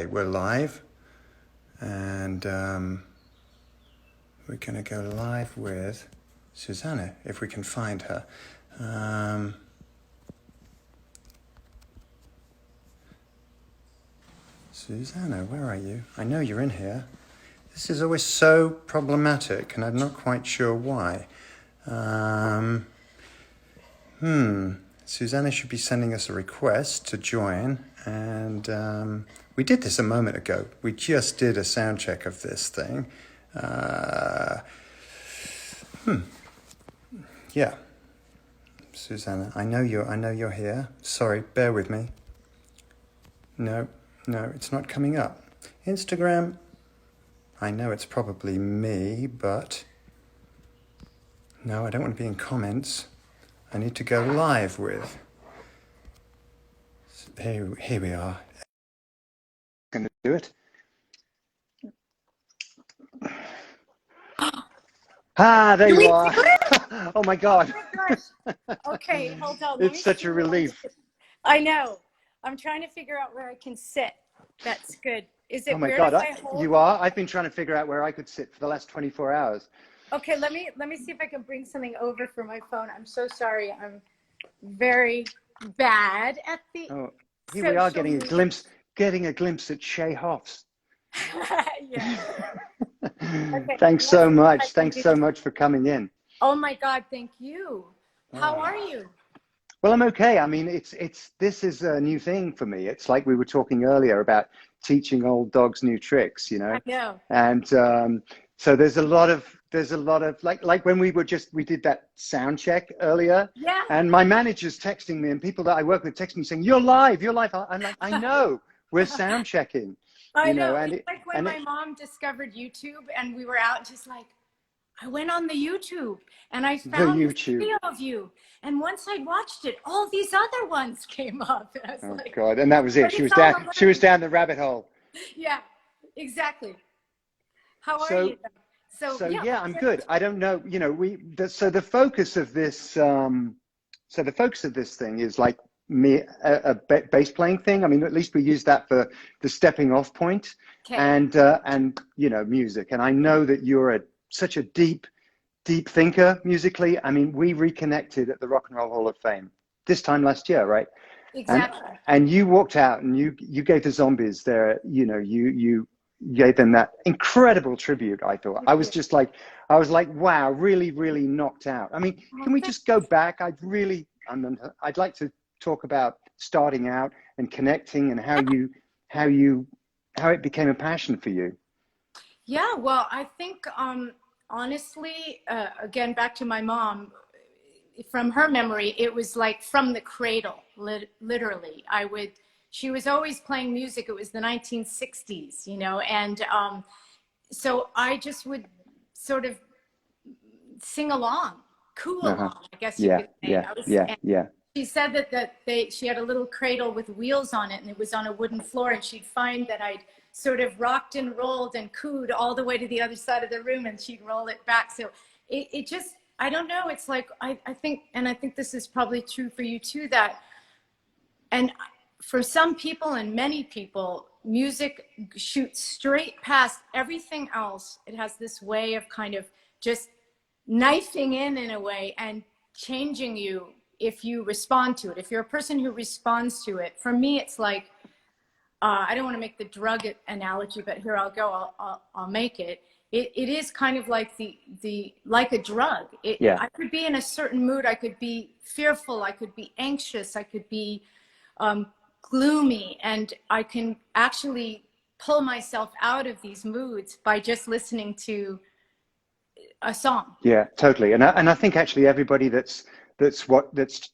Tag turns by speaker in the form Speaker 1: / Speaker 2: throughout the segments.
Speaker 1: Okay, we're live, and we're going to go live with Susanna, if we can find her. Susanna, where are you? I know you're in here. This is always so problematic, and I'm not quite sure why. Susanna should be sending us a request to join, and we did this a moment ago. We just did a sound check of this thing. Yeah, Susanna, I know you're here. Sorry, bear with me. No, it's not coming up. Instagram, I know it's probably me, but no, I don't want to be in comments. I need to go live with. Here we are. Going to do it. There you are. Oh my God.
Speaker 2: Oh my gosh. Okay, hold on.
Speaker 1: It's such a relief.
Speaker 2: I know. I'm trying to figure out where I can sit. That's good. Is it
Speaker 1: oh my
Speaker 2: weird
Speaker 1: God,
Speaker 2: if I hold?
Speaker 1: You are? I've been trying to figure out where I could sit for the last 24 hours.
Speaker 2: Okay, let me see if I can bring something over for my phone. I'm so sorry. I'm very bad at the
Speaker 1: here we are getting a glimpse at Shay Hoffs.
Speaker 2: Yeah. Okay,
Speaker 1: Thanks so much. Thanks so much for coming in.
Speaker 2: Oh my God, thank you. How are you?
Speaker 1: Well, I'm okay. I mean, this is a new thing for me. It's like we were talking earlier about teaching old dogs new tricks, you know.
Speaker 2: I know.
Speaker 1: And so there's a lot of like when we did that sound check earlier.
Speaker 2: Yeah.
Speaker 1: And my manager's texting me, and people that I work with text me saying, "You're live. I'm like, I know. We're sound checking.
Speaker 2: I know.
Speaker 1: And
Speaker 2: it's like when my mom discovered YouTube, and we were out just like, I went on the YouTube and I found this video of you. And once I watched it, all these other ones came up. And I was like,
Speaker 1: God. And that was it. She was down the rabbit hole.
Speaker 2: Yeah, exactly. How are you?
Speaker 1: So yeah, I'm good. I don't know, you know, so the focus of this thing is like a bass playing thing. I mean, at least we use that for the stepping off point. Okay. And you know, music. And I know that you're such a deep thinker musically. I mean, we reconnected at the Rock and Roll Hall of Fame this time last year, right?
Speaker 2: Exactly.
Speaker 1: And you walked out and you gave the Zombies you know, you gave them that incredible tribute. I thought I was like, wow, really, really knocked out. I mean, can we just go back? I'd like to talk about starting out and connecting and how it became a passion for you.
Speaker 2: Yeah, well, I think honestly, again, back to my mom, from her memory, it was like from the cradle, literally. She was always playing music. It was the 1960s, you know, and so I just would sort of sing along, along, I guess you could say.
Speaker 1: Yeah.
Speaker 2: She said that she had a little cradle with wheels on it, and it was on a wooden floor, and she'd find that I'd sort of rocked and rolled and cooed all the way to the other side of the room, and she'd roll it back. So it just, I don't know, it's like, I think this is probably true for you too, and for some people and many people, music shoots straight past everything else. It has this way of kind of just knifing in a way and changing you if you respond to it. If you're a person who responds to it, for me, it's like, I don't want to make the drug analogy, but here I'll go. I'll make it. It is kind of like like a drug. I could be in a certain mood. I could be fearful. I could be anxious. I could be gloomy, and I can actually pull myself out of these moods by just listening to a song.
Speaker 1: Yeah, totally. And I think actually everybody that's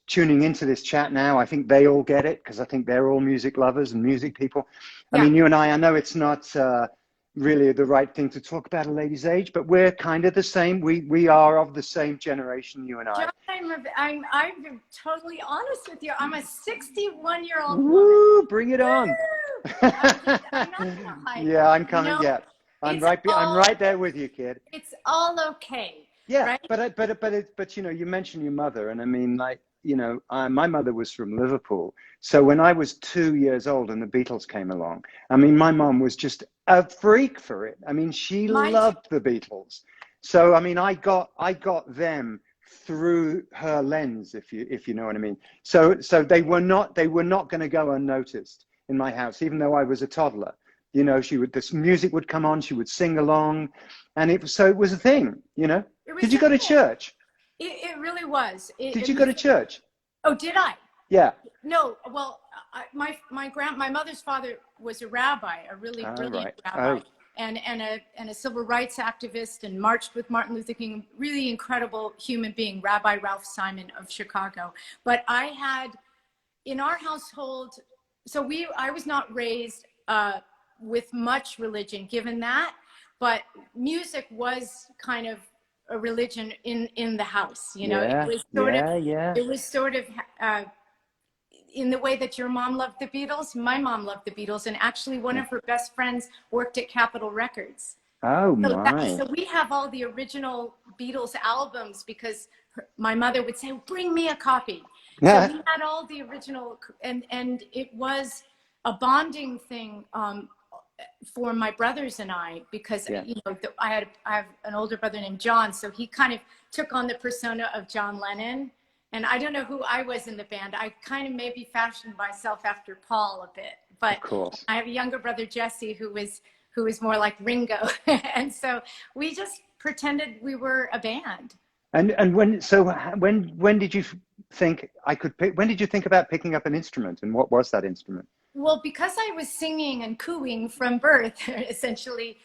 Speaker 1: tuning into this chat now, I think they all get it, because I think they're all music lovers and music people. I mean, you and I know it's not really the right thing to talk about a lady's age, but we're kind of the same. We are of the same generation, you and I.
Speaker 2: John, I'm totally honest with you. I'm a 61-year-old woman.
Speaker 1: Woo, bring it on.
Speaker 2: I'm not gonna hide.
Speaker 1: Yeah, I'm coming. You know, yeah, I'm right there with you, kid.
Speaker 2: It's all okay.
Speaker 1: Yeah,
Speaker 2: right?
Speaker 1: but you know, you mentioned your mother, and I mean, like, my mother was from Liverpool. So when I was 2 years old and the Beatles came along, I mean, my mom was just a freak for it. I mean, she loved the Beatles. So, I mean, I got them through her lens, if you know what I mean. So they were not going to go unnoticed in my house, even though I was a toddler. You know, this music would come on, she would sing along, and it was a thing, you know. Did you go to church?
Speaker 2: It really was.
Speaker 1: Did you go to church?
Speaker 2: Oh, did I?
Speaker 1: Yeah.
Speaker 2: No, well, my mother's father was a rabbi, a really brilliant rabbi, and a civil rights activist, and marched with Martin Luther King. Really incredible human being, Rabbi Ralph Simon of Chicago. But I had, in our household, so I was not raised with much religion, given that, but music was kind of a religion in the house. You know, it was sort of in the way that your mom loved the Beatles, my mom loved the Beatles, and actually one of her best friends worked at Capitol Records.
Speaker 1: Oh, my.
Speaker 2: So we have all the original Beatles albums because my mother would say, bring me a copy. Yeah. So we had all the original, and it was a bonding thing for my brothers and I, because you know, I have an older brother named John, so he kind of took on the persona of John Lennon. And I don't know who I was in the band. I kind of maybe fashioned myself after Paul a bit, but I have a younger brother, Jesse, who was more like Ringo. And so we just pretended we were a band. And
Speaker 1: when did you think when did you think about picking up an instrument, and what was that instrument?
Speaker 2: Well, because I was singing and cooing from birth, essentially,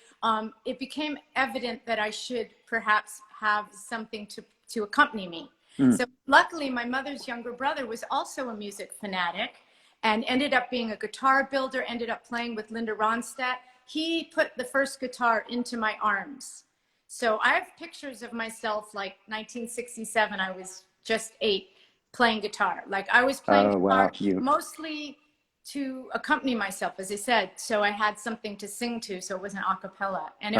Speaker 2: it became evident that I should perhaps have something to accompany me. So luckily, my mother's younger brother was also a music fanatic and ended up being a guitar builder, ended up playing with Linda Ronstadt. He put the first guitar into my arms. So I have pictures of myself, like 1967, I was just 8, playing guitar. Like I was playing guitar mostly to accompany myself, as I said, so I had something to sing to, so it wasn't a cappella. And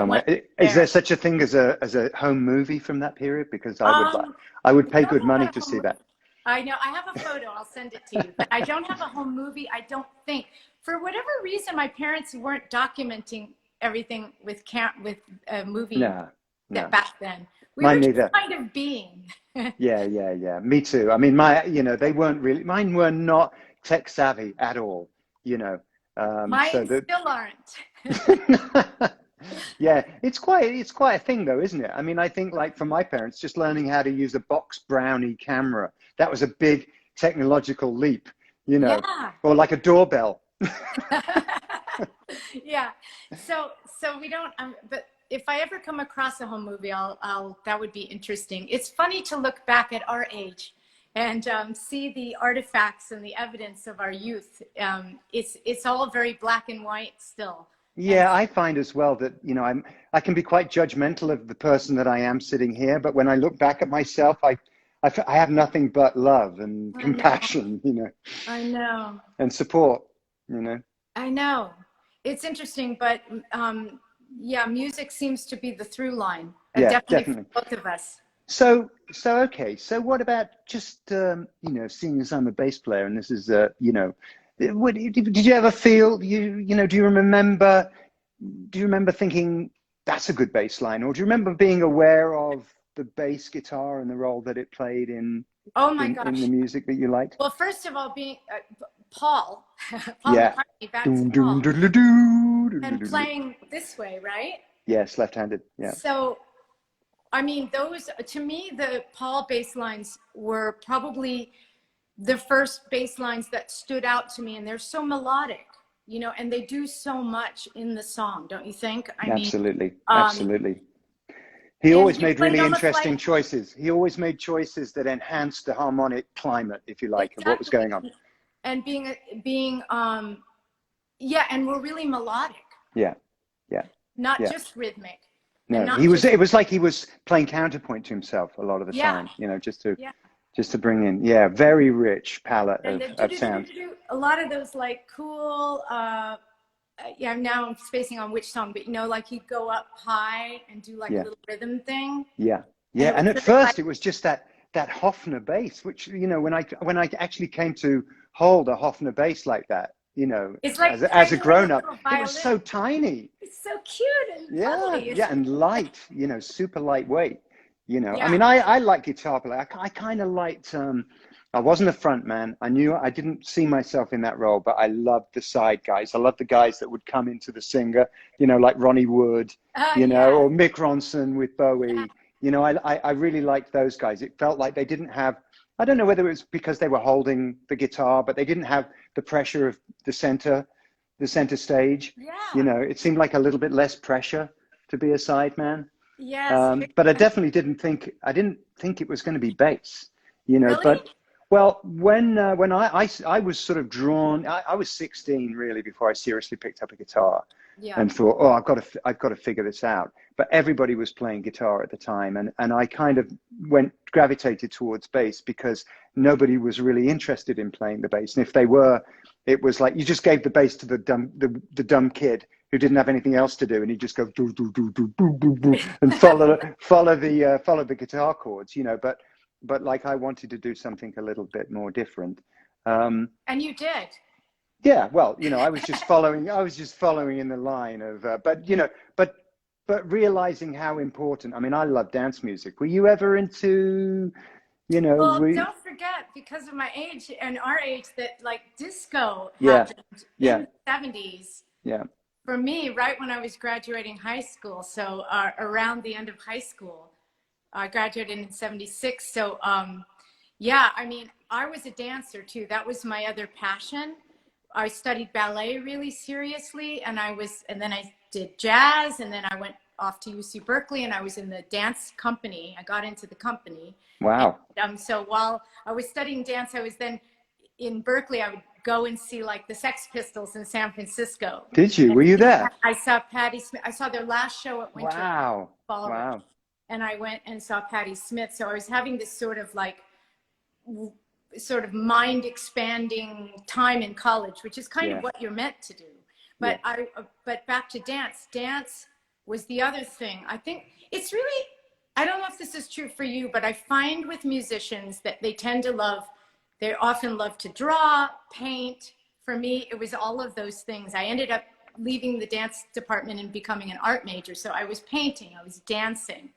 Speaker 1: is there such a thing as a home movie from that period? Because I would pay good money to see that.
Speaker 2: I know, I have a photo, I'll send it to you, but I don't have a home movie. I don't think, for whatever reason, my parents weren't documenting everything with a movie back then. We were just kind of being.
Speaker 1: Yeah. Me too. I mean, they weren't really. Mine were not tech savvy at all, you know.
Speaker 2: Mine still aren't.
Speaker 1: Yeah, it's quite a thing though, isn't it? I mean, I think like for my parents, just learning how to use a box Brownie camera, that was a big technological leap, you know, or like a doorbell.
Speaker 2: Yeah. So we don't, but if I ever come across a home movie, that would be interesting. It's funny to look back at our age and see the artifacts and the evidence of our youth. It's all very black and white still.
Speaker 1: Yeah, I find as well that, you know, I can be quite judgmental of the person that I am sitting here, but when I look back at myself, I have nothing but love and compassion, you know.
Speaker 2: I know.
Speaker 1: And support, you know.
Speaker 2: I know. It's interesting, but yeah, music seems to be the through line. Definitely for both of us.
Speaker 1: So okay. So what about just you know, seeing as I'm a bass player, and this is you know, did you ever feel you know? Do you remember thinking that's a good bass line, or do you remember being aware of the bass guitar and the role that it played in in the music that you liked?
Speaker 2: Well, first of all, being Paul McCartney, back to Paul, and playing this way, right?
Speaker 1: Yes, left-handed. Yeah.
Speaker 2: So, I mean, those, to me, the Paul bass lines were probably the first bass lines that stood out to me, and they're so melodic, you know, and they do so much in the song, don't you think?
Speaker 1: Absolutely. He always made really interesting choices. He always made choices that enhanced the harmonic climate, if you like, of what was going on.
Speaker 2: And and we're really melodic.
Speaker 1: Yeah.
Speaker 2: Not just rhythmic.
Speaker 1: No, it was like he was playing counterpoint to himself a lot of the time, you know, just to bring in, very rich palette of sound.
Speaker 2: A lot of those like cool, now I'm spacing on which song, but you know, like he'd go up high and do like a little rhythm thing.
Speaker 1: Yeah. And at first it was just that that Hofner bass, which, you know, when I actually came to hold a Hofner bass like that, you know,
Speaker 2: It's like
Speaker 1: as a grown up,
Speaker 2: little
Speaker 1: it was
Speaker 2: violin.
Speaker 1: so tiny.
Speaker 2: It's so cute and
Speaker 1: Yeah,
Speaker 2: cuddly.
Speaker 1: yeah, and light, you know, super lightweight. You know, I
Speaker 2: Yeah.
Speaker 1: mean, I like guitar play. I kind of liked. I wasn't a front man. I knew I didn't see myself in that role, but I loved the side guys. I loved the guys that would come into the singer, you know, like Ronnie Wood, you know,
Speaker 2: Yeah.
Speaker 1: or Mick Ronson with
Speaker 2: Yeah.
Speaker 1: Bowie. You know, I really liked those guys. It felt like they didn't have. I don't know whether it was because they were holding the guitar, but they didn't have the pressure of the center stage. You
Speaker 2: Yeah.
Speaker 1: know, it seemed like a little bit less pressure to be a sideman.
Speaker 2: Yes.
Speaker 1: But I didn't think it was going to be bass, you know.
Speaker 2: Really?
Speaker 1: But well, when I was sort of drawn, I was 16 really before I seriously picked up a guitar
Speaker 2: Yeah.
Speaker 1: and thought, oh, I've got to figure this out. But everybody was playing guitar at the time, and I kind of gravitated towards bass because nobody was really interested in playing the bass, and if they were, it was like you just gave the bass to the dumb kid who didn't have anything else to do, and he'd just go do do do do do do do and follow the guitar chords, you know. But like I wanted to do something a little bit more different.
Speaker 2: And you did.
Speaker 1: Yeah, well, you know, I was just following in the line of, but you know, but realizing how important. I mean, I love dance music. Were you ever into, you know,
Speaker 2: Well, don't forget, because of my age and our age, that like disco
Speaker 1: yeah,
Speaker 2: happened
Speaker 1: yeah,
Speaker 2: in the 70s.
Speaker 1: yeah,
Speaker 2: For me, right when I was graduating high school, so around the end of high school, I graduated in 76. So, yeah, I mean, I was a dancer too. That was my other passion. I studied ballet really seriously, and then I did jazz, and then I went off to UC Berkeley, and I was in the dance company. I got into the company.
Speaker 1: wow.
Speaker 2: And, so while I was studying dance, I was then in Berkeley. I would go and see like the Sex Pistols in San Francisco.
Speaker 1: Did you? Were you there?
Speaker 2: I saw Patti Smith. I saw their last show at Winter
Speaker 1: Wow,
Speaker 2: Ballroom.
Speaker 1: wow.
Speaker 2: And I went and saw Patti Smith. So I was having this sort of mind expanding time in college, which is kind of what you're meant to do. But but back to dance. Dance was the other thing. I think it's really, I don't know if this is true for you, but I find with musicians that they often love to draw, paint. For me, it was all of those things. I ended up leaving the dance department and becoming an art major. So I was painting, I was dancing,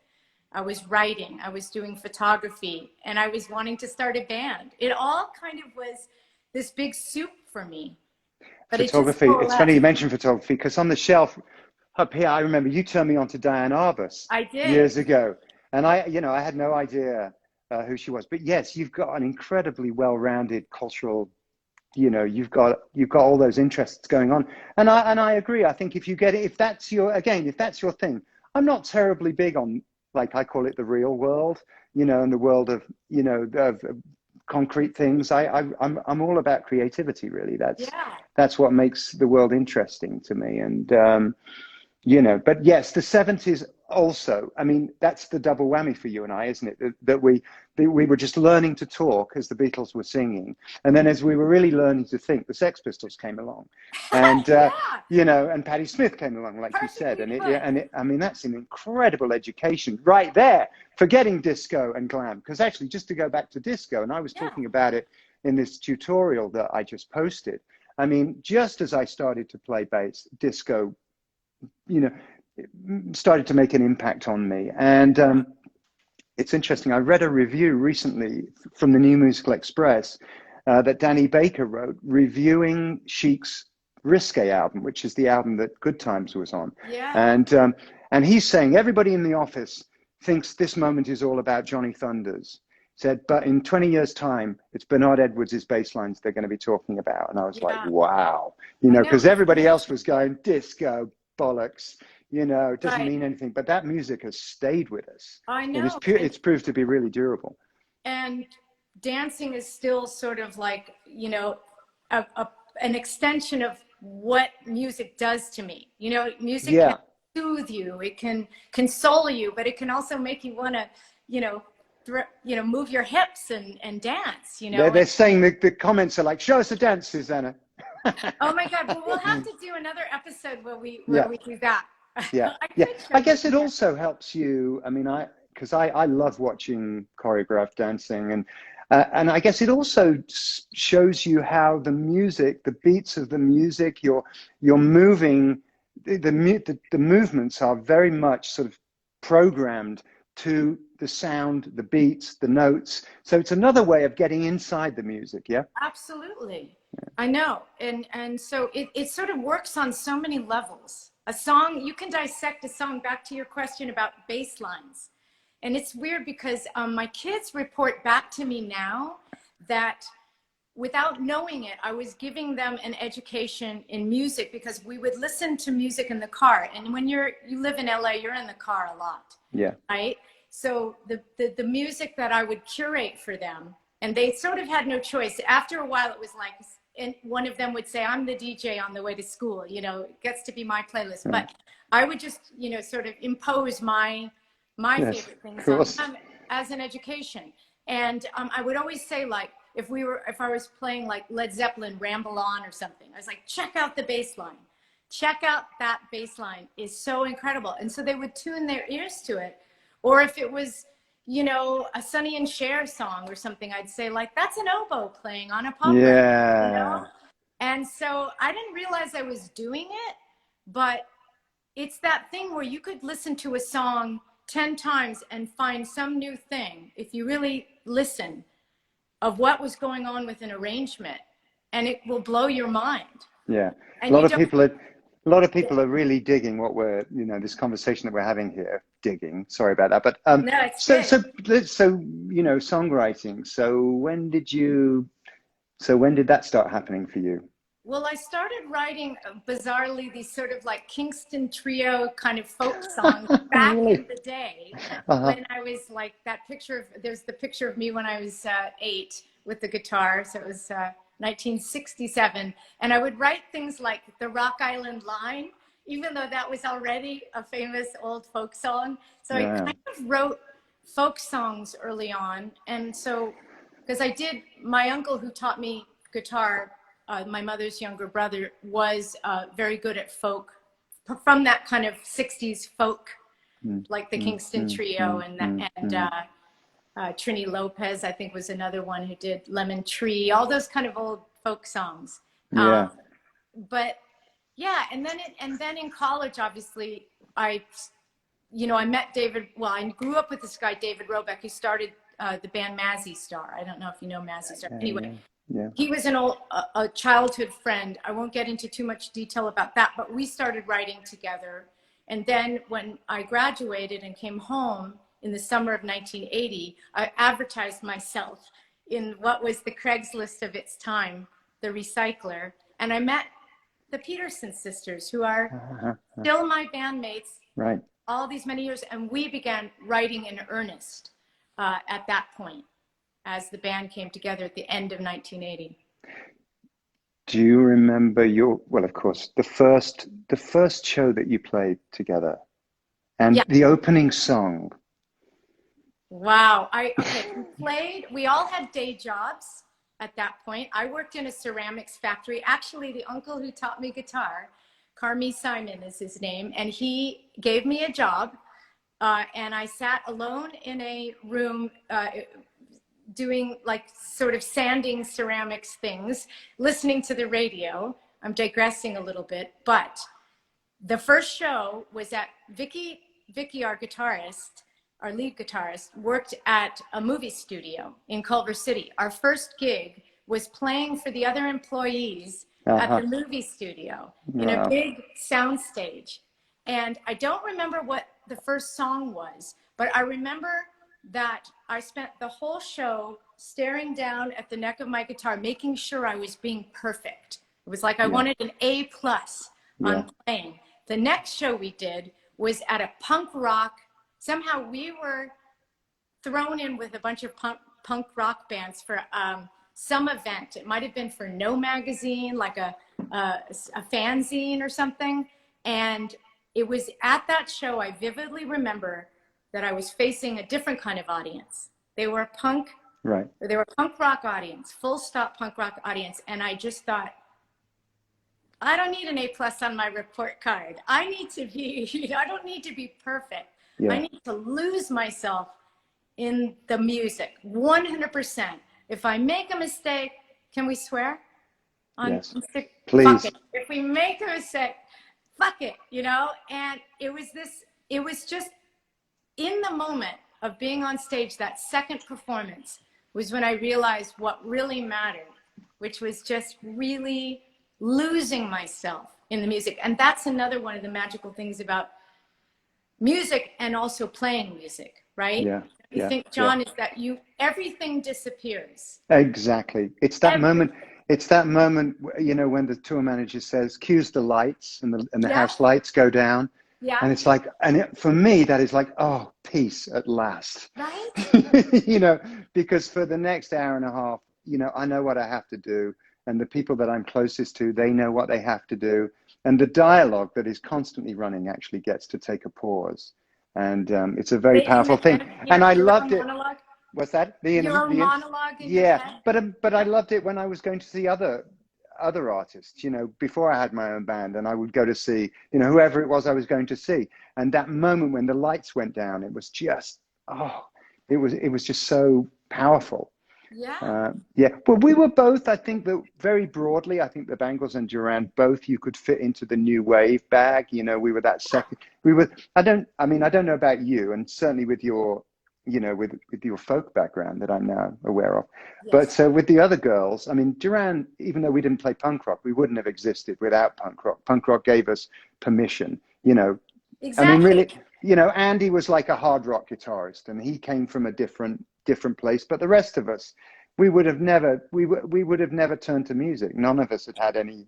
Speaker 2: I was writing, I was doing photography, and I was wanting to start a band. It all kind of was this big soup for me. But
Speaker 1: Photography, it's funny you mentioned photography, because on the shelf up here, I remember you turned me on to Diane Arbus.
Speaker 2: I did.
Speaker 1: Years ago. And I had no idea who she was. But yes, you've got an incredibly well-rounded cultural, you know, you've got all those interests going on. And I agree. I think if that's your thing, I'm not terribly big on, like, I call it the real world, you know, and the world of, you know, of concrete things. I'm all about creativity, really. That's what makes the world interesting to me. And you know, but yes, the 70s also, I mean, that's the double whammy for you and I, isn't it? That we were just learning to talk as the Beatles were singing. And then as we were really learning to think, the Sex Pistols came along. And, you know, and Patti Smith came along, like you said. And I mean, that's an incredible education right there, forgetting disco and glam. Because actually, just to go back to disco, and I was talking about it in this tutorial that I just posted. I mean, just as I started to play bass, disco, you know, started to make an impact on me. And it's interesting. I read a review recently from the New Musical Express that Danny Baker wrote, reviewing Chic's Risque album, which is the album that Good Times was on. And he's saying everybody in the office thinks this moment is all about Johnny Thunders. Said, but in 20 years' time, it's Bernard Edwards' bass lines they're going to be talking about. And I was like, wow, you know, because everybody else was going disco, bollocks, you know, it doesn't mean anything, but that music has stayed with us.
Speaker 2: I know.
Speaker 1: It's proved to be really durable. And
Speaker 2: dancing is still sort of like, you know, an extension of what music does to me. You know, music can soothe you, it can console you, but it can also make you want to, you know, move your hips and dance, you know.
Speaker 1: They're saying the comments are like, show us a dance, Susanna.
Speaker 2: Oh my God! Well, we'll have to do another episode where we do that.
Speaker 1: I guess it also helps you. I mean, because I love watching choreographed dancing, and I guess it also shows you how the music, the beats of the music, you're moving, the movements are very much sort of programmed to the sound, the beats, the notes. So it's another way of getting inside the music. Yeah.
Speaker 2: Absolutely. I know. And so it sort of works on so many levels. A song, you can dissect a song, back to your question about bass lines. And it's weird because my kids report back to me now that without knowing it, I was giving them an education in music, because we would listen to music in the car. And when you live in LA, you're in the car a lot.
Speaker 1: Yeah.
Speaker 2: Right? So the music that I would curate for them, and they sort of had no choice. After a while, it was like, and one of them would say, I'm the DJ on the way to school, you know, it gets to be my playlist. But I would just, you know, sort of impose my favorite things on them as an education. And I would always say, like, if I was playing like Led Zeppelin, Ramble On or something, I was like, check out the bass line. Check out that bass line, is so incredible. And so they would tune their ears to it. Or if it was, you know, a Sonny and Cher song or something, I'd say, like, that's an oboe playing on a pop record, you know? And so I didn't realize I was doing it, but it's that thing where you could listen to a song 10 times and find some new thing, if you really listen, of what was going on with an arrangement, and it will blow your mind.
Speaker 1: Yeah.
Speaker 2: And
Speaker 1: a lot of people are really digging what we're, you know, this conversation that we're having here. Digging. Sorry about that. But
Speaker 2: no, it's
Speaker 1: so you know, songwriting. So when did that start happening for you?
Speaker 2: Well, I started writing, bizarrely, these sort of like Kingston Trio kind of folk songs back in the day, when I was like, there's the picture of me when I was 8 with the guitar. So it was 1967. And I would write things like the Rock Island Line, even though that was already a famous old folk song. So I kind of wrote folk songs early on. And so, because my uncle who taught me guitar, my mother's younger brother, was very good at folk, from that kind of 60s folk, like the Kingston Trio and Trini Lopez, I think, was another one who did Lemon Tree, all those kind of old folk songs. But yeah, and then in college, obviously, I met David. Well, I grew up with this guy, David Robeck, who started the band Mazzy Star. I don't know if you know Mazzy Star. Anyway, he was a childhood friend. I won't get into too much detail about that, but we started writing together. And then when I graduated and came home in the summer of 1980, I advertised myself in what was the Craigslist of its time, The Recycler, and I met the Peterson sisters, who are still my bandmates all these many years, and we began writing in earnest at that point, as the band came together at the end of 1980.
Speaker 1: Do you remember well, of course, the first show that you played together, and the opening song?
Speaker 2: Wow. We all had day jobs at that point. I worked in a ceramics factory. Actually, the uncle who taught me guitar, Carmi Simon is his name, and he gave me a job, and I sat alone in a room doing like sort of sanding ceramics things, listening to the radio. I'm digressing a little bit, but the first show was at Vicky, our guitarist, our lead guitarist, worked at a movie studio in Culver City. Our first gig was playing for the other employees at the movie studio in a big sound stage. And I don't remember what the first song was, but I remember that I spent the whole show staring down at the neck of my guitar, making sure I was being perfect. It was like I wanted an A+ on playing. The next show we did was at a punk rock. Somehow we were thrown in with a bunch of punk rock bands for some event. It might have been for No Magazine, like a fanzine or something. And it was at that show, I vividly remember that I was facing a different kind of audience. They were a punk rock audience, full stop punk rock audience. And I just thought, I don't need an A+ on my report card. I don't need to be perfect. I
Speaker 1: Yeah.
Speaker 2: need to lose myself in the music 100%. If I make a mistake, can we swear on
Speaker 1: Yes.
Speaker 2: fuck
Speaker 1: Please.
Speaker 2: it. If we make a mistake, fuck it, you know? And it was just in the moment of being on stage, that second performance was when I realized what really mattered, which was just really losing myself in the music. And that's another one of the magical things about music and also playing music, right?
Speaker 1: Yeah.
Speaker 2: You
Speaker 1: Yeah.
Speaker 2: think,
Speaker 1: Yeah.
Speaker 2: John, is that everything disappears.
Speaker 1: Exactly. It's that
Speaker 2: Everything.
Speaker 1: moment. It's that moment, you know, when the tour manager says, "Cues the lights," and the
Speaker 2: Yeah,
Speaker 1: house lights go down,
Speaker 2: yeah,
Speaker 1: and it's like, for me, that is like, oh, peace at last.
Speaker 2: right?
Speaker 1: You know, because for the next hour and a half, you know, I know what I have to do, and the people that I'm closest to, they know what they have to do, and the dialogue that is constantly running actually gets to take a pause, and it's a very powerful thing. And I
Speaker 2: Your
Speaker 1: loved it.
Speaker 2: monologue,
Speaker 1: What's that?
Speaker 2: your monologue in your
Speaker 1: Yeah,
Speaker 2: head.
Speaker 1: but I loved it when I was going to see other artists, you know, before I had my own band, and I would go to see, you know, whoever it was I was going to see. And that moment when the lights went down, it was just, oh, it was just so powerful.
Speaker 2: Yeah.
Speaker 1: Yeah, well, we were both, I think that very broadly, I think the Bangles and Duran, both you could fit into the new wave bag. You know, we were that second, I mean, I don't know about you, and certainly with your, you know, with your folk background that I'm now aware of. But
Speaker 2: Yes.
Speaker 1: so with the other girls, I mean, Duran, even though we didn't play punk rock, we wouldn't have existed without punk rock. Punk rock gave us permission, you know. I mean,
Speaker 2: Exactly.
Speaker 1: really, you know, Andy was like a hard rock guitarist, and he came from a different place. But the rest of us, we would have never turned to music. None of us had had any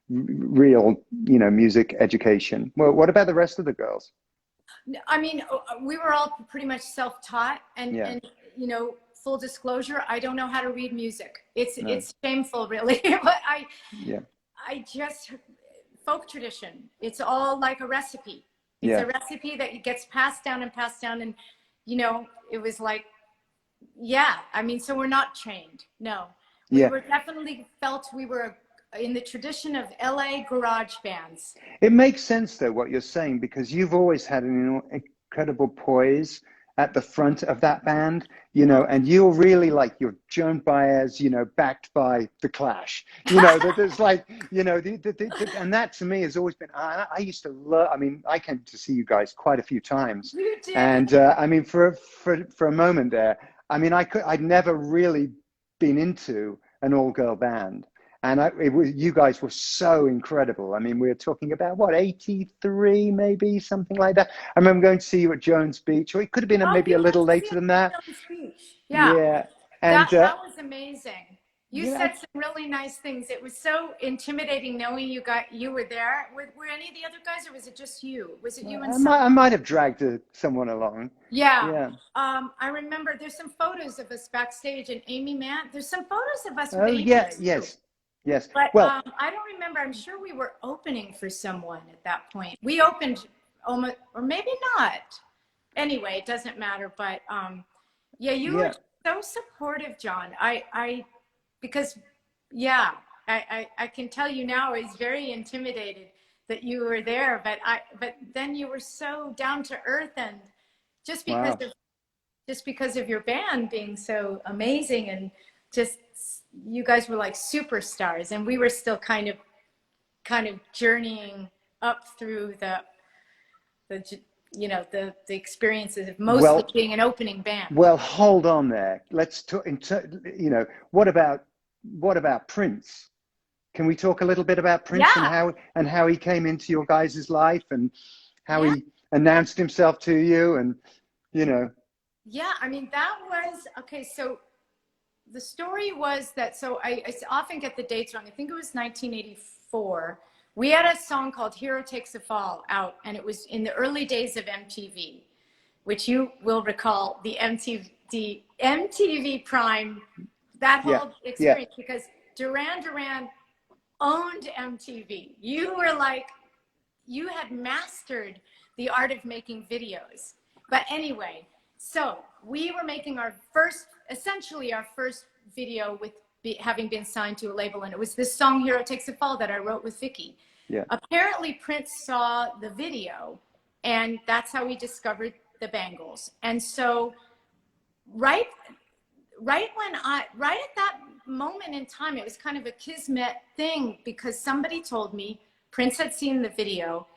Speaker 1: real, you know, music education. Well, what about the rest of the girls?
Speaker 2: I mean, we were all pretty much self-taught,
Speaker 1: Yeah,
Speaker 2: and you know, full disclosure, I don't know how to read music.
Speaker 1: no,
Speaker 2: It's shameful, really, but
Speaker 1: yeah,
Speaker 2: I just folk tradition. It's all like a recipe. It's
Speaker 1: yeah,
Speaker 2: a recipe that gets passed down and passed down, and you know, it was like, yeah. I mean, so we're not trained. No, we
Speaker 1: yeah.
Speaker 2: were definitely felt we were in the tradition of LA garage bands.
Speaker 1: It makes sense though what you're saying because you've always had an incredible poise at the front of that band, you know, and you're really like you're Joan Baez, you know, backed by the Clash, you know, that there's like, you know, and that to me has always been. I used to love. I mean, I came to see you guys quite a few times,
Speaker 2: You did.
Speaker 1: and I mean, for a moment there, I mean, I'd never really been into an all-girl band. And you guys were so incredible. I mean, we were talking about what, 83, maybe something like that. I remember going to see you at Jones Beach, or it could have been
Speaker 2: Oh,
Speaker 1: maybe
Speaker 2: you
Speaker 1: a
Speaker 2: went
Speaker 1: little
Speaker 2: to see
Speaker 1: later
Speaker 2: it
Speaker 1: than that.
Speaker 2: on speech. Yeah,
Speaker 1: Yeah. And,
Speaker 2: that was amazing. You
Speaker 1: you know,
Speaker 2: said some really nice things. It was so intimidating knowing you were there. Were any of the other guys, or was it just you? Was it you and some?
Speaker 1: I might have dragged someone along.
Speaker 2: Yeah.
Speaker 1: Yeah.
Speaker 2: I remember there's some photos of us backstage, and Amy Mann. There's some photos of us with
Speaker 1: Oh,
Speaker 2: Amy
Speaker 1: yeah.
Speaker 2: too.
Speaker 1: Yes. Yes.
Speaker 2: But
Speaker 1: Well,
Speaker 2: I don't remember. I'm sure we were opening for someone at that point. We opened almost, or maybe not. Anyway, it doesn't matter. But yeah, you were
Speaker 1: yeah.
Speaker 2: so supportive, John. Because yeah, I can tell you now, I was very intimidated that you were there. But then you were so down to earth, and just because
Speaker 1: Wow.
Speaker 2: of just because of your band being so amazing, and just you guys were like superstars, and we were still kind of journeying up through the you know the experiences of mostly
Speaker 1: Well,
Speaker 2: being an opening band.
Speaker 1: well, hold on there. Let's talk, you know, what about Prince? Can we talk a little bit about Prince
Speaker 2: Yeah,
Speaker 1: and how he came into your guys' life and how
Speaker 2: yeah,
Speaker 1: he announced himself to you and you know
Speaker 2: yeah. I mean, that was okay. So the story was that, so I often get the dates wrong. I think it was 1984. We had a song called Hero Takes a Fall out, and it was in the early days of MTV, which you will recall the MTV Prime, that
Speaker 1: yeah,
Speaker 2: whole
Speaker 1: yeah,
Speaker 2: experience, because Duran Duran owned MTV. You were like, you had mastered the art of making videos. But anyway, so we were making essentially our first video with having been signed to a label, and it was this song Hero Takes a Fall that I wrote with Vicky.
Speaker 1: yeah,
Speaker 2: Apparently Prince saw the video, and that's how we discovered the Bangles. And so right at that moment in time, it was kind of a kismet thing, because somebody told me Prince had seen the video,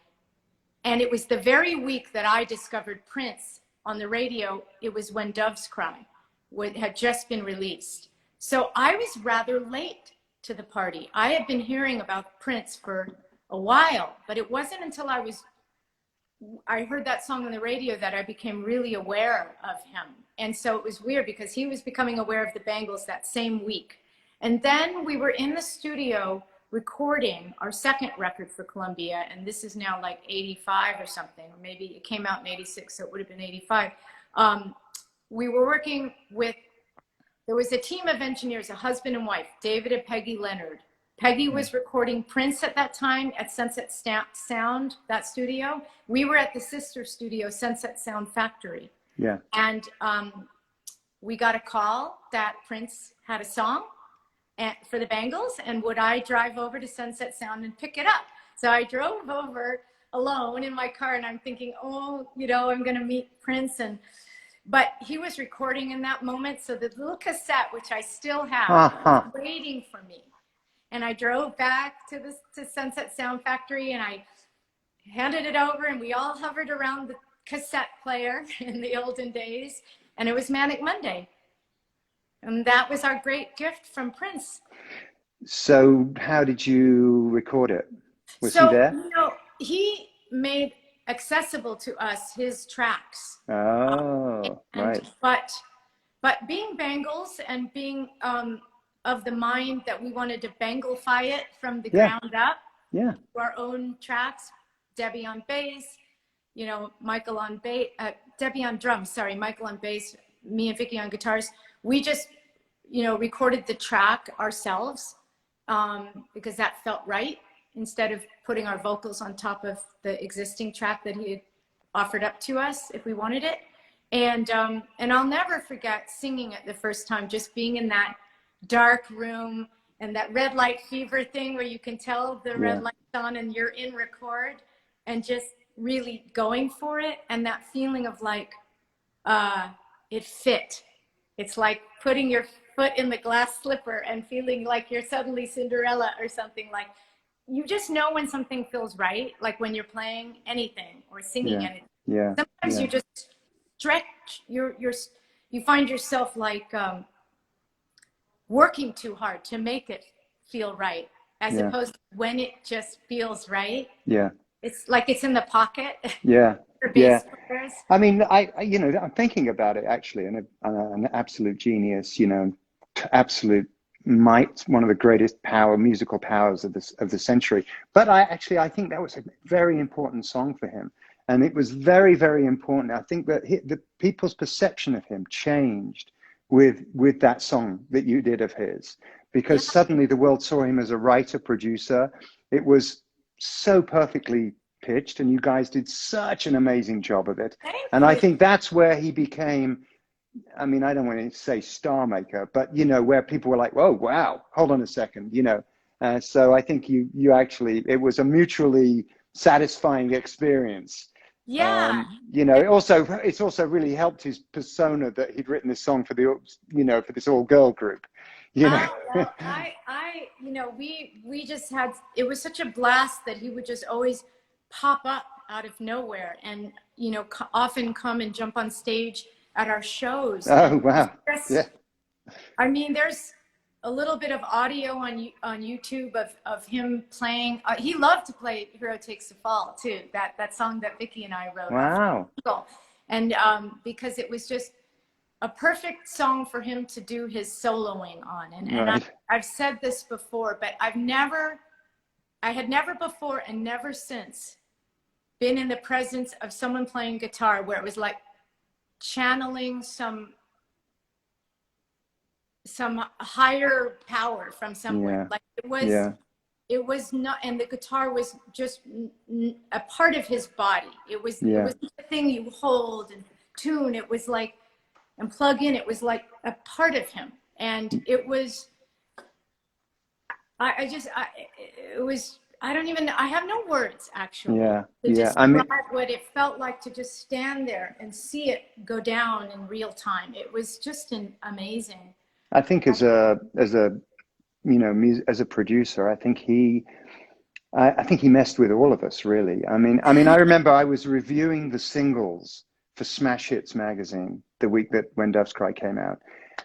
Speaker 2: and it was the very week that I discovered Prince on the radio. It was When Doves Cry, what had just been released. So I was rather late to the party. I had been hearing about Prince for a while, but it wasn't until I heard that song on the radio that I became really aware of him. And so it was weird, because he was becoming aware of the Bangles that same week. And then we were in the studio recording our second record for Columbia, and this is now like 85 or something, or maybe it came out in 86, so it would have been 85. We were working with, there was a team of engineers, a husband and wife, David and Peggy Leonard. Peggy was recording Prince at that time at Sunset Sound, that studio. We were at the sister studio, Sunset Sound Factory.
Speaker 1: Yeah.
Speaker 2: And we got a call that Prince had a song for the Bangles, and would I drive over to Sunset Sound and pick it up? So I drove over alone in my car, and I'm thinking, oh, you know, I'm going to meet Prince. But he was recording in that moment. So the little cassette, which I still have, was waiting for me. And I drove back to Sunset Sound Factory, and I handed it over, and we all hovered around the cassette player in the olden days, and it was Manic Monday. And that was our great gift from Prince.
Speaker 1: So how did you record it? Was he there?
Speaker 2: You know, he made accessible to us his tracks.
Speaker 1: Oh, right.
Speaker 2: But being Bangles and being of the mind that we wanted to Banglify it from the ground up, our own tracks, Debbie on bass, you know, Michael on bass, Debbie on drums, sorry, Michael on bass, me and Vicky on guitars. We just, you know, recorded the track ourselves because that felt right, instead of putting our vocals on top of the existing track that he had offered up to us if we wanted it. And I'll never forget singing it the first time, just being in that dark room and that red light fever thing where you can tell the red light's on and you're in record, and just really going for it. And that feeling of like, it fit. It's like putting your foot in the glass slipper and feeling like you're suddenly Cinderella or something. Like, you just know when something feels right, like when you're playing anything or singing anything. Sometimes you just stretch, you find yourself like working too hard to make it feel right, as opposed to when it just feels right. It's like it's in the pocket. For bass players.
Speaker 1: I mean, I you know, I'm thinking about it actually, and an absolute genius, you know, absolute might, one of the greatest musical powers of the century. But I think that was a very important song for him, and it was very, very important. I think that the people's perception of him changed with that song that you did of his, because suddenly the world saw him as a writer, producer. It was so perfectly pitched, and you guys did such an amazing job of it. And I think that's where he became, I mean, I don't want to say star maker, but, you know, where people were like, whoa, wow, hold on a second, you know. So I think you actually, it was a mutually satisfying experience. You know, it's also really helped his persona that he'd written this song for for this all girl group, you know.
Speaker 2: Well, you know, we just had, it was such a blast that he would just always pop up out of nowhere, and, you know, often come and jump on stage at our shows.
Speaker 1: Oh, wow.
Speaker 2: I mean, there's a little bit of audio on YouTube of him playing. He loved to play Hero Takes the Fall too, that song that Vicky and I wrote.
Speaker 1: Wow.
Speaker 2: And because it was just a perfect song for him to do his soloing on. And I've said this before, but I had never before and never since been in the presence of someone playing guitar where it was like channeling some higher power from somewhere. Like it was not, and the guitar was just a part of his body. It was the thing you hold and tune. It was like, and plug in, it was like a part of him. And it was, it was I don't even know. I have no words actually
Speaker 1: Yeah,
Speaker 2: to
Speaker 1: yeah. I
Speaker 2: describe
Speaker 1: mean,
Speaker 2: what it felt like to just stand there and see it go down in real time. It was just amazing.
Speaker 1: I think as a as a producer, I think he messed with all of us, really. I remember I was reviewing the singles for Smash Hits magazine the week that When Doves Cry came out.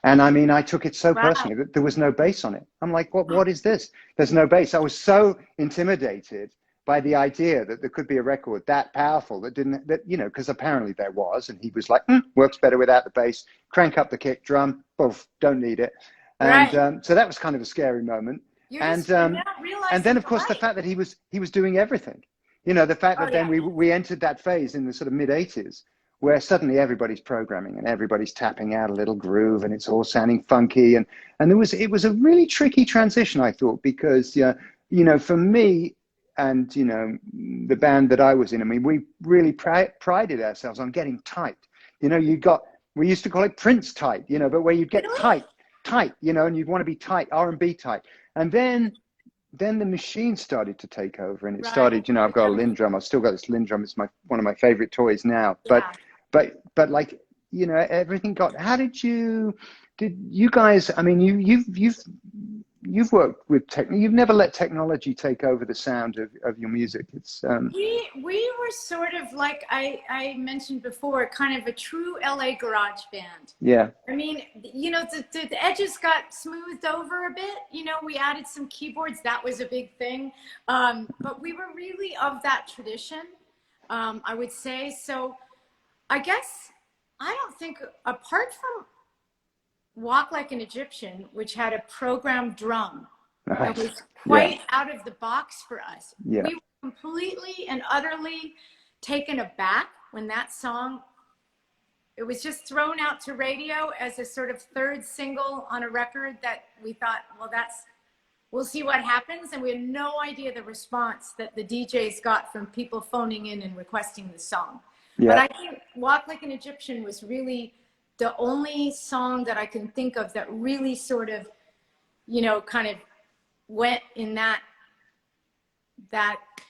Speaker 1: And I mean, I took it so
Speaker 2: Wow.
Speaker 1: personally that there was no bass on it. I'm like, what is this? There's no bass. I was so intimidated by the idea that there could be a record that powerful because apparently there was. And he was like, works better without the bass. Crank up the kick drum. Boom, don't need it. And
Speaker 2: Right.
Speaker 1: so that was kind of a scary moment.
Speaker 2: You're not
Speaker 1: And then,
Speaker 2: realizing
Speaker 1: of
Speaker 2: you're
Speaker 1: course, the
Speaker 2: right.
Speaker 1: fact that he was doing everything, the fact
Speaker 2: Oh
Speaker 1: that then
Speaker 2: yeah.
Speaker 1: we entered that phase in the sort of mid '80s, where suddenly everybody's programming and everybody's tapping out a little groove, and it's all sounding funky, and it was a really tricky transition, I thought, because for me and the band that I was in, I mean, we really prided ourselves on getting tight. We used to call it Prince tight, but where you'd get
Speaker 2: Really?
Speaker 1: tight, and you'd want to be tight, R&B tight. And then the machine started to take over, and it
Speaker 2: Right.
Speaker 1: started, I've got a Lynn drum. I've still got this Lynn drum. It's one of my favorite toys now.
Speaker 2: Yeah.
Speaker 1: But like, everything got, did you guys, I mean, you've worked with you've never let technology take over the sound of your music. It's,
Speaker 2: We were sort of like I mentioned before, kind of a true LA garage band.
Speaker 1: yeah,
Speaker 2: I mean, the edges got smoothed over a bit. We added some keyboards. That was a big thing. But we were really of that tradition, I would say. So I guess I don't think, apart from Walk Like an Egyptian, which had a programmed drum that
Speaker 1: nice.
Speaker 2: was
Speaker 1: Yeah,
Speaker 2: quite out of the box for us.
Speaker 1: yeah.
Speaker 2: We were completely and utterly taken aback when that song, it was just thrown out to radio as a sort of third single on a record that we thought, well, we'll see what happens. And we had no idea the response that the DJs got from people phoning in and requesting the song. But
Speaker 1: Yeah.
Speaker 2: I think Walk Like an Egyptian was really the only song that I can think of that really sort of, kind of went in that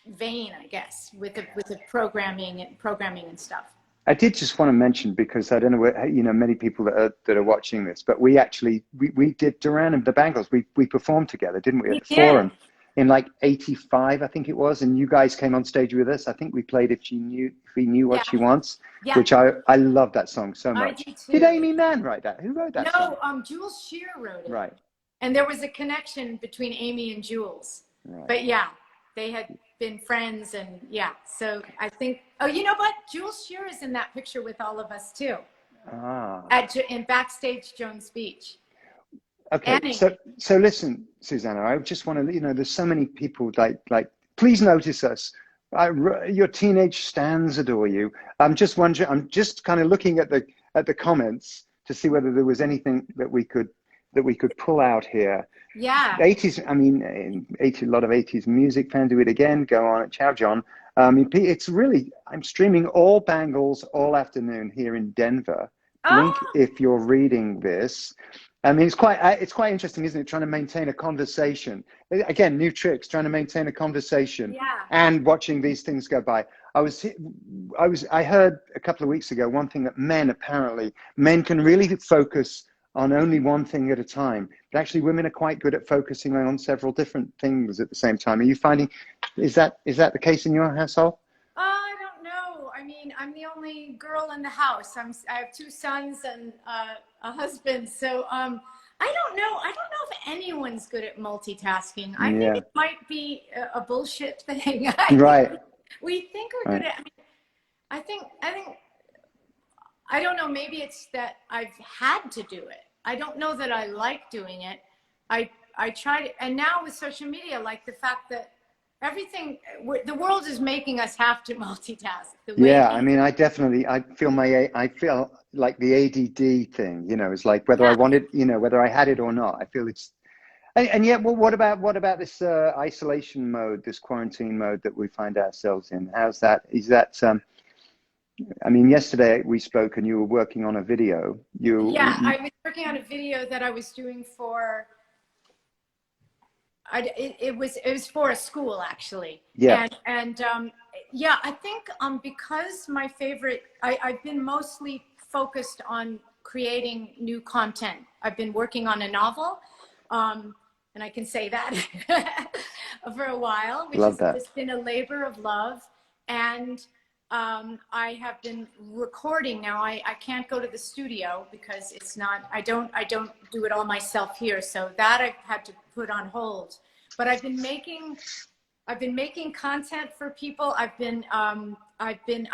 Speaker 2: vein, I guess, with the programming and stuff.
Speaker 1: I did just want to mention, because I don't know where, many people that are watching this, but we actually we did Duran and the Bangles. We performed together, didn't we, at the
Speaker 2: did.
Speaker 1: Forum in like '85, I think it was, and you guys came on stage with us. I think we played If We Knew What
Speaker 2: Yeah.
Speaker 1: She Wants,
Speaker 2: Yeah.
Speaker 1: which I love that song so
Speaker 2: I
Speaker 1: much.
Speaker 2: do too.
Speaker 1: Did Amy Mann write that? Who wrote that song?
Speaker 2: No, Jules Shear wrote it.
Speaker 1: Right.
Speaker 2: And there was a connection between Amy and Jules.
Speaker 1: Right.
Speaker 2: But yeah, they had been friends, and yeah. So I think, oh, you know what? Jules Shear is in that picture with all of us too.
Speaker 1: Ah.
Speaker 2: In backstage Jones Beach.
Speaker 1: Okay, so listen, Susanna, I just want to, there's so many people like, please notice us. Your teenage stans adore you. I'm just wondering, I'm just kind of looking at the comments to see whether there was anything that we could pull out here.
Speaker 2: Yeah.
Speaker 1: 80s, I mean, a lot of 80s music. Fan, do it again. Go on. Ciao, John. It's really, I'm streaming all Bangles all afternoon here in Denver. Link if you're reading this. I mean, it's quite interesting, isn't it? Trying to maintain a conversation. Again, new tricks, trying to maintain a conversation, and watching these things go by. I heard a couple of weeks ago one thing, that men can really focus on only one thing at a time. But actually, women are quite good at focusing on several different things at the same time. Are you finding, is that the case in your household?
Speaker 2: I don't know. I mean, I'm the only girl in the house. I have 2 sons and a husband. So I don't know. I don't know if anyone's good at multitasking. I think it might be a bullshit thing.
Speaker 1: Right.
Speaker 2: We think we're good at. I think. I don't know. Maybe it's that I've had to do it. I don't know that I like doing it. I tried, and now with social media, like the fact that the world is making us have to multitask.
Speaker 1: I mean, I feel like the ADD thing, is like whether I want it, whether I had it or not. I feel it's, and yet, well, what about this isolation mode, this quarantine mode that we find ourselves in? How's that? Is that, I mean, yesterday we spoke and you were working on a video.
Speaker 2: I was working on a video that I was doing for it was for a school actually.
Speaker 1: Yeah.
Speaker 2: And yeah, I think because my favorite, I've been mostly focused on creating new content. I've been working on a novel, and I can say that for a while, which
Speaker 1: Love
Speaker 2: has
Speaker 1: that.
Speaker 2: just been a labor of love. And I have been recording now. I can't go to the studio because it's not, I don't do it all myself here. So that I've had to put on hold. But I've been making content for people. I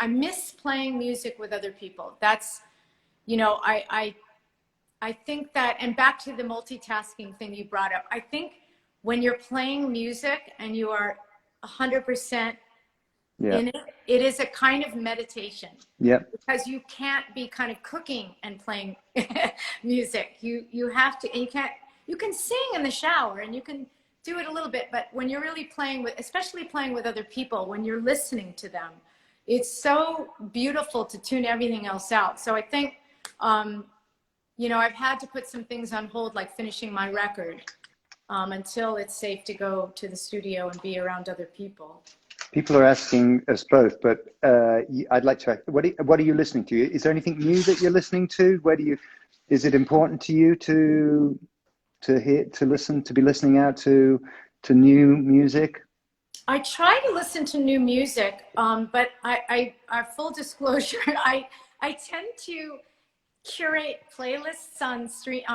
Speaker 2: miss playing music with other people. That's, I think that, and back to the multitasking thing you brought up, I think when you're playing music and you are 100% in it, it is a kind of meditation.
Speaker 1: Yeah.
Speaker 2: Because you can't be kind of cooking and playing music. You have to, and you can sing in the shower and you can do it a little bit, but when you're really playing with, especially playing with other people, when you're listening to them, it's so beautiful to tune everything else out. So I think, I've had to put some things on hold, like finishing my record, until it's safe to go to the studio and be around other people.
Speaker 1: People are asking us both, but I'd like to. What are you listening to? Is there anything new that you're listening to? Is it important to you to be listening out to new music?
Speaker 2: I try to listen to new music, but I full disclosure, I tend to curate playlists on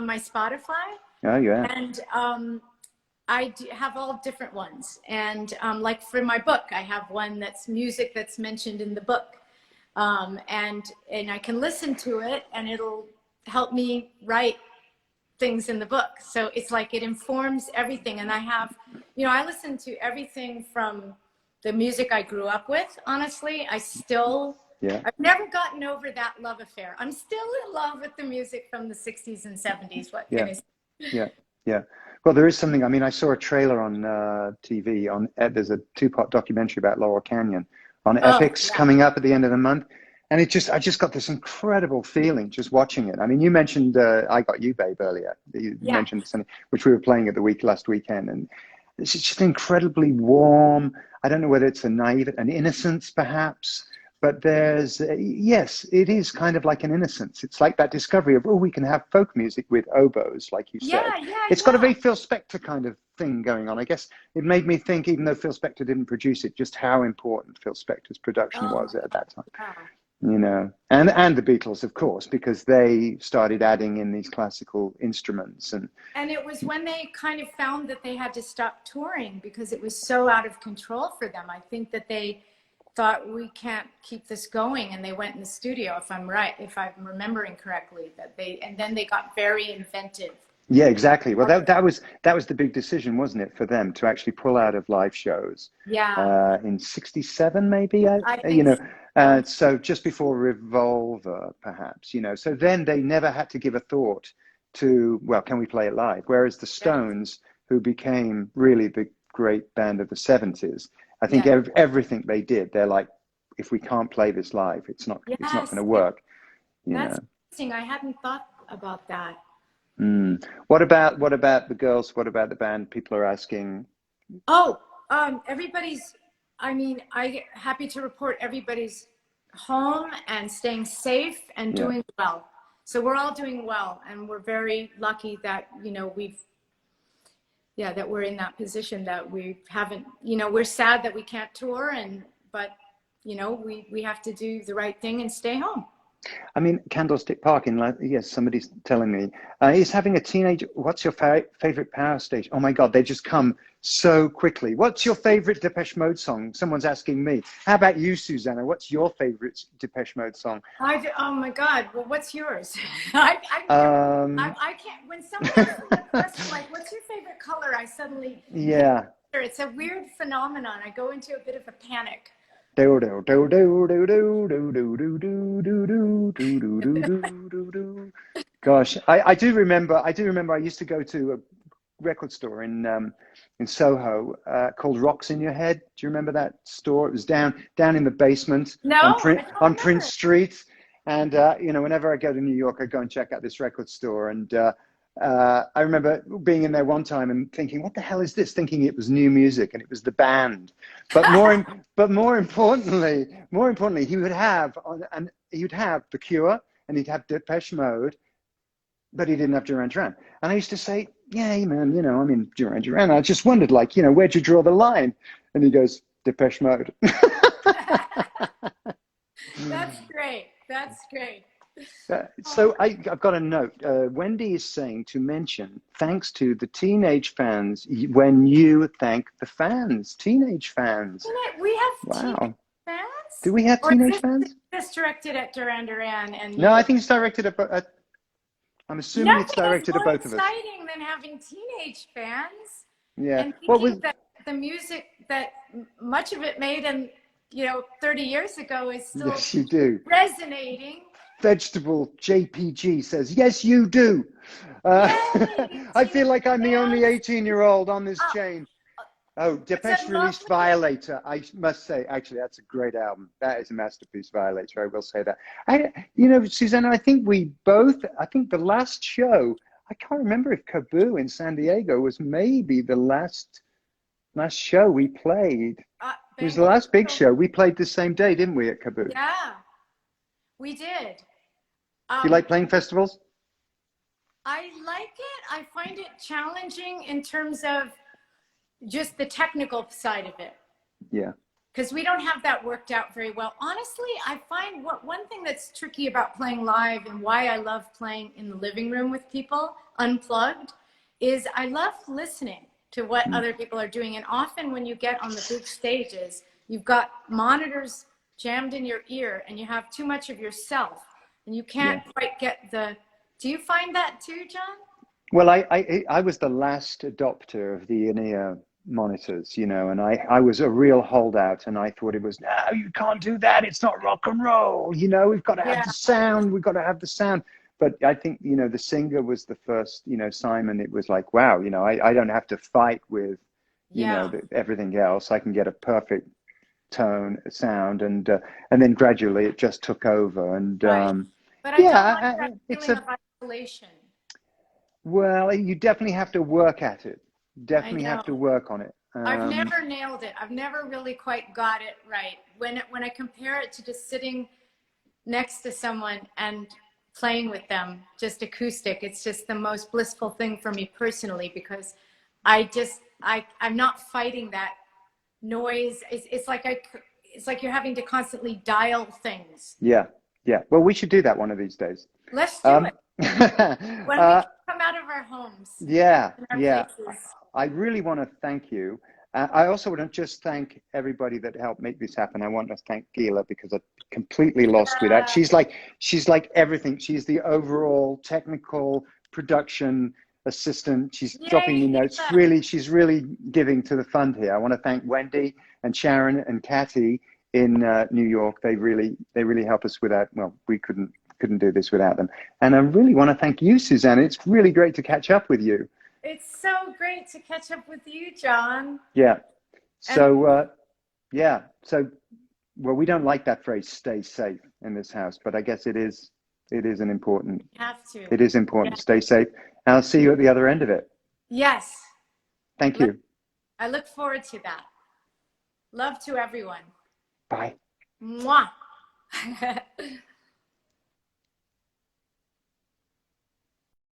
Speaker 2: my Spotify.
Speaker 1: Oh, yeah.
Speaker 2: And I have all different ones. And like for my book, I have one that's music that's mentioned in the book. And I can listen to it and it'll help me write things in the book. So it's like it informs everything. And I have, I listen to everything from the music I grew up with, honestly. I've never gotten over that love affair. I'm still in love with the music from the 60s and 70s. What can I say?
Speaker 1: Yeah. Well, there is something. I mean, I saw a trailer on TV. There's a 2-part documentary about Laurel Canyon on Epix coming up at the end of the month, and I just got this incredible feeling just watching it. I mean, you mentioned "I Got You, Babe" earlier. You mentioned something which we were playing at the last weekend, and it's just incredibly warm. I don't know whether it's an innocence, perhaps. But yes, it is kind of like an innocence. It's like that discovery of, we can have folk music with oboes, like you said. It's got a very Phil Spector kind of thing going on. I guess it made me think, even though Phil Spector didn't produce it, just how important Phil Spector's production was at that time. And the Beatles, of course, because they started adding in these classical instruments. And
Speaker 2: it was when they kind of found that they had to stop touring because it was so out of control for them. I think that they thought, we can't keep this going, and they went in the studio, if I'm remembering correctly, and then they got very inventive.
Speaker 1: Yeah, exactly. Well, that was the big decision, wasn't it, for them to actually pull out of live shows?
Speaker 2: Yeah.
Speaker 1: In '67, maybe.
Speaker 2: I think
Speaker 1: so just before Revolver, perhaps. So then they never had to give a thought to, well, can we play it live? Whereas the Stones, who became really the great band of the '70s. I think everything they did, they're like, if we can't play this live, it's not going to work.
Speaker 2: That's interesting. I hadn't thought about that.
Speaker 1: What about the girls? What about the band? People are asking.
Speaker 2: Everybody's. I'm happy to report everybody's home and staying safe and doing well. So we're all doing well, and we're very lucky that that we're in that position, that we haven't, we're sad that we can't tour, but we have to do the right thing and stay home.
Speaker 1: I mean, Candlestick Park somebody's telling me, he's having a teenager. What's your favorite power station? Oh my God, they just come so quickly. What's your favorite Depeche Mode song? Someone's asking me. How about you, Susanna? What's your favorite Depeche Mode song?
Speaker 2: Oh my God, well, what's yours? I can't, when someone asks me a question like, what's your favorite color? I suddenly, it's a weird phenomenon. I go into a bit of a panic.
Speaker 1: Gosh, I do remember I used to go to a record store in Soho called Rocks in Your Head. Do you remember that store? It was down in the basement on Prince Street. And whenever I go to New York, I go and check out this record store. And I remember being in there one time and thinking, "What the hell is this?" Thinking it was new music, and it was the band. But more importantly, he would have The Cure, and he'd have Depeche Mode, but he didn't have Duran Duran. And I used to say, "Yeah, man, I mean Duran Duran." I just wondered, like, where'd you draw the line? And he goes, "Depeche Mode."
Speaker 2: That's great. That's great.
Speaker 1: So I've got a note. Wendy is saying to mention thanks to the teenage fans when you thank the fans, teenage fans.
Speaker 2: We have
Speaker 1: Wow.
Speaker 2: teenage fans?
Speaker 1: Do we have
Speaker 2: Or
Speaker 1: teenage
Speaker 2: is
Speaker 1: fans?
Speaker 2: this directed at Duran Duran? And
Speaker 1: No, I think it's directed at I'm assuming it's directed at both of us.
Speaker 2: Nothing is more exciting than having teenage fans.
Speaker 1: Yeah.
Speaker 2: And thinking that the music that much of it made in 30 years ago is still
Speaker 1: yes, you do.
Speaker 2: resonating.
Speaker 1: Vegetable JPG says, yes, you do. I feel like I'm the only 18-year-old on this chain. Oh, Depeche released Violator. I must say, actually, that's a great album. That is a masterpiece, Violator. I will say that. Susanna, I think the last show, I can't remember if Kaboo in San Diego was maybe the last show we played. It was the last big show. We played the same day, didn't we, at Kaboo?
Speaker 2: Yeah, we did.
Speaker 1: Do you like playing festivals?
Speaker 2: I like it. I find it challenging in terms of just the technical side of it.
Speaker 1: Yeah.
Speaker 2: Because we don't have that worked out very well. Honestly, I find one thing that's tricky about playing live and why I love playing in the living room with people, unplugged, is I love listening to what other people are doing. And often when you get on the big stages, you've got monitors jammed in your ear and you have too much of yourself and you can't quite get do you find that too, John?
Speaker 1: Well, I was the last adopter of the in-ear monitors, and I was a real holdout, and I thought it was, no, you can't do that. It's not rock and roll. We've got to have the sound. We've got to have the sound. But I think, the singer was the first, Simon, it was like, wow, I don't have to fight with, everything else. I can get a perfect tone, sound, and then gradually it just took over. And
Speaker 2: but I don't like that feeling of isolation.
Speaker 1: Well, you definitely have to work at it. Definitely have to work on it.
Speaker 2: I've never nailed it. I've never really quite got it right. When I compare it to just sitting next to someone and playing with them, just acoustic, it's just the most blissful thing for me personally, because I'm not fighting that noise. It's like you're having to constantly dial things.
Speaker 1: Yeah. Well, we should do that one of these days.
Speaker 2: Let's do it. When we come out of our homes.
Speaker 1: Yeah. I really want to thank you. I also want to just thank everybody that helped make this happen. I want to thank Gila because I'm completely lost without. She's like everything. She's the technical production assistant. She's dropping me notes. She's really giving to the fund here. I want to thank Wendy and Sharon and Kathy in New York. They really help us with that. Well, we couldn't do this without them. And I really want to thank you, Susanna. It's really great to catch up with you.
Speaker 2: It's so great to catch up with you, John.
Speaker 1: Yeah. So, well, we don't like that phrase, stay safe in this house, but I guess it is an important.
Speaker 2: You have to.
Speaker 1: It is important to stay safe. And I'll see you at the other end of it.
Speaker 2: Yes.
Speaker 1: Thank you.
Speaker 2: I look forward to that. Love to everyone.
Speaker 1: Bye.
Speaker 2: Mwah.